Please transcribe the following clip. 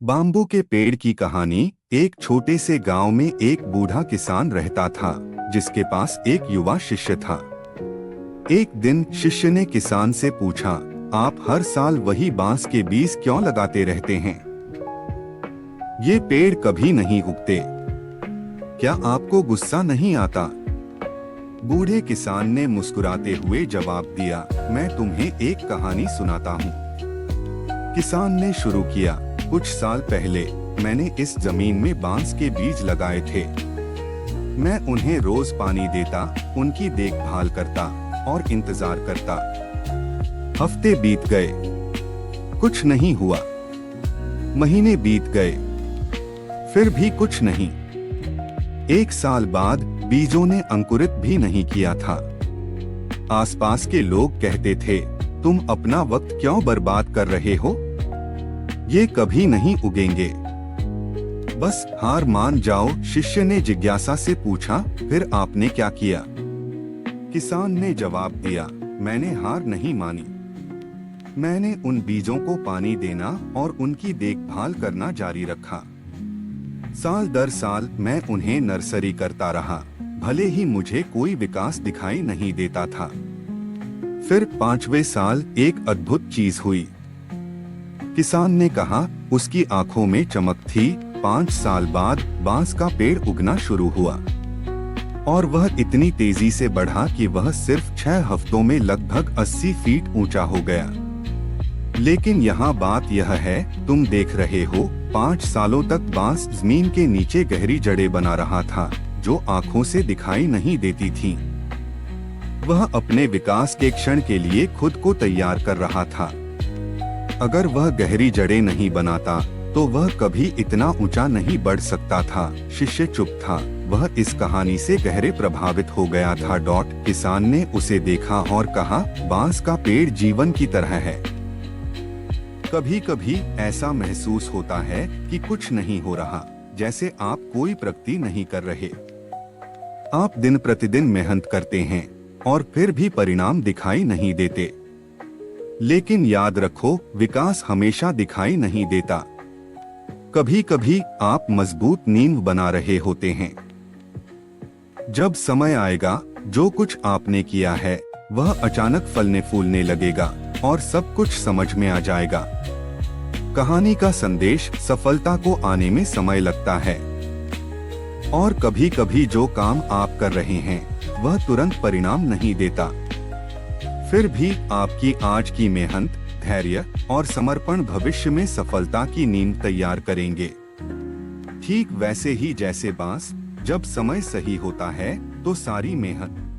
Bamboo के पेड़ की कहानी। एक छोटे से गांव में एक बूढ़ा किसान रहता था जिसके पास एक युवा शिष्य था। एक दिन शिष्य ने किसान से पूछा, आप हर साल वही बांस के बीज क्यों लगाते रहते हैं? ये पेड़ कभी नहीं उगते। क्या आपको गुस्सा नहीं आता? बूढ़े किसान ने मुस्कुराते हुए जवाब दिया, मैं तुम्हें एक कहानी सुनाता हूँ। किसान ने शुरू किया, कुछ साल पहले मैंने इस जमीन में बांस के बीज लगाए थे। मैं उन्हें रोज पानी देता, उनकी देखभाल करता और इंतजार करता। हफ्ते बीत गए, कुछ नहीं हुआ। महीने बीत गए, फिर भी कुछ नहीं। एक साल बाद बीजों ने अंकुरित भी नहीं किया था। आसपास के लोग कहते थे, तुम अपना वक्त क्यों बर्बाद कर रहे हो? ये कभी नहीं उगेंगे। बस हार मान जाओ। शिष्य ने जिज्ञासा से पूछा, फिर आपने क्या किया? किसान ने जवाब दिया, मैंने हार नहीं मानी। मैंने उन बीजों को पानी देना और उनकी देखभाल करना जारी रखा। साल दर साल मैं उन्हें नर्सरी करता रहा, भले ही मुझे कोई विकास दिखाई नहीं देता था। फिर 5वें साल एक अद्भुत चीज हुई। किसान ने कहा, उसकी आंखों में चमक थी। 5 साल बाद बांस का पेड़ उगना शुरू हुआ और वह इतनी तेजी से बढ़ा कि वह सिर्फ 6 हफ्तों में लगभग 80 फीट ऊंचा हो गया। लेकिन यहाँ बात यह है, तुम देख रहे हो, 5 सालों तक बांस जमीन के नीचे गहरी जड़ें बना रहा था जो आंखों से दिखाई नहीं देती थीं। वह अपने विकास के क्षण के लिए खुद को तैयार कर रहा था। अगर वह गहरी जड़ें नहीं बनाता तो वह कभी इतना ऊंचा नहीं बढ़ सकता था। शिष्य चुप था, वह इस कहानी से गहरे प्रभावित हो गया था। किसान ने उसे देखा और कहा, बांस का पेड़ जीवन की तरह है। कभी कभी ऐसा महसूस होता है कि कुछ नहीं हो रहा, जैसे आप कोई प्रगति नहीं कर रहे। आप दिन प्रतिदिन मेहनत करते हैं और फिर भी परिणाम दिखाई नहीं देते। लेकिन याद रखो, विकास हमेशा दिखाई नहीं देता। कभी कभी आप मजबूत नींव बना रहे होते हैं। जब समय आएगा, जो कुछ आपने किया है वह अचानक फलने फूलने लगेगा और सब कुछ समझ में आ जाएगा। कहानी का संदेश, सफलता को आने में समय लगता है और कभी कभी जो काम आप कर रहे हैं वह तुरंत परिणाम नहीं देता। फिर भी आपकी आज की मेहनत, धैर्य और समर्पण भविष्य में सफलता की नींव तैयार करेंगे। ठीक वैसे ही जैसे बांस, जब समय सही होता है तो सारी मेहनत